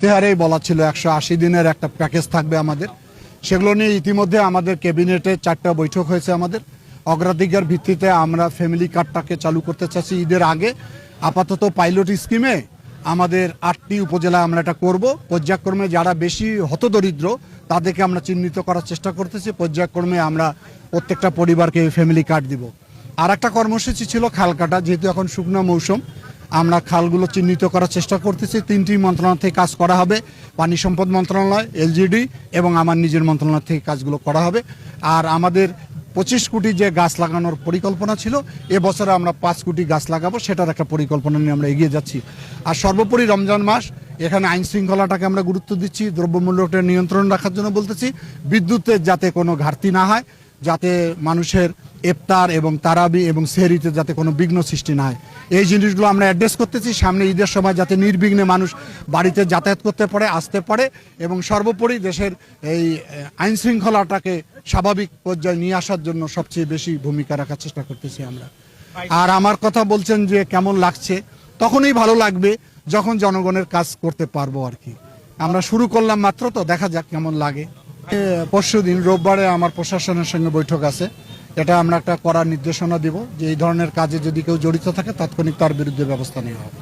ইশতেহারেই বলা ছিল 180 দিনের একটা প্যাকেজ থাকবে আমাদের। সেগুলো নিয়ে ইতিমধ্যে আমাদের ক্যাবিনেটে 4টা বৈঠক হয়েছে। আমাদের অগ্রাধিকার ভিত্তিতে আমরা ফ্যামিলি কার্ডটাকে চালু করতে চাচ্ছি ঈদের আগে। আপাতত পাইলট স্কিমে আমাদের 8টি উপজেলায় আমরা এটা করব। পর্যায়ক্রমে যারা বেশি হতদরিদ্র তাদেরকে আমরা চিহ্নিত করার চেষ্টা করতেছি। পর্যায়ক্রমে আমরা প্রত্যেকটা পরিবারকে ফ্যামিলি কার্ড দিব। আর একটা কর্মসূচি ছিল খাল কাটা, যেহেতু এখন শুকনো মৌসুম আমরা খালগুলো চিহ্নিত করার চেষ্টা করতেছি। 3টি মন্ত্রণালয় থেকে কাজ করা হবে, পানি সম্পদ মন্ত্রণালয়, এলজিডি এবং আমার নিজের মন্ত্রণালয় থেকে কাজগুলো করা হবে। আর আমাদের 25 কোটি যে গাছ লাগানোর পরিকল্পনা ছিল, এবছরে আমরা 5 কোটি গাছ লাগাবো, সেটার একটা পরিকল্পনা নিয়ে আমরা এগিয়ে যাচ্ছি। আর সর্বোপরি রমজান মাস, এখানে আইন শৃঙ্খলাটাকে আমরা গুরুত্ব দিচ্ছি, দ্রব্যমূল্যটা নিয়ন্ত্রণ রাখার জন্য বলতেছি, বিদ্যুতের যাতে কোনো ঘাটতি না হয়, যাতে মানুষের ইফতার এবং তারাবি এবং সেহরিতে যাতে কোনো বিঘ্ন সৃষ্টি না হয়, এই জিনিসগুলো আমরা অ্যাড্রেস করতেছি। সামনে ঈদের সময় যাতে নির্বিঘ্নে মানুষ বাড়িতে যাতায়াত করতে পারে, আসতে পারে, এবং সর্বোপরি দেশের এই আইন শৃঙ্খলাটাকে স্বাভাবিক পর্যায়ে নিয়ে আসার জন্য সবচেয়ে বেশি ভূমিকা রাখার চেষ্টা করতেছি আমরা। আর আমার কথা বলছেন যে কেমন লাগছে, তখনই ভালো লাগবে যখন জনগণের কাজ করতে পারবো আর কি। আমরা শুরু করলাম মাত্র, তো দেখা যাক কেমন লাগে। পরশুদিন রোববারে আমার প্রশাসনের সঙ্গে বৈঠক আছে। এটা আমরা একটা করার নির্দেশনা দিব যে এই ধরনের কাজে যদি কেউ জড়িত থাকে তাৎক্ষণিক তার বিরুদ্ধে ব্যবস্থা নেওয়া হবে।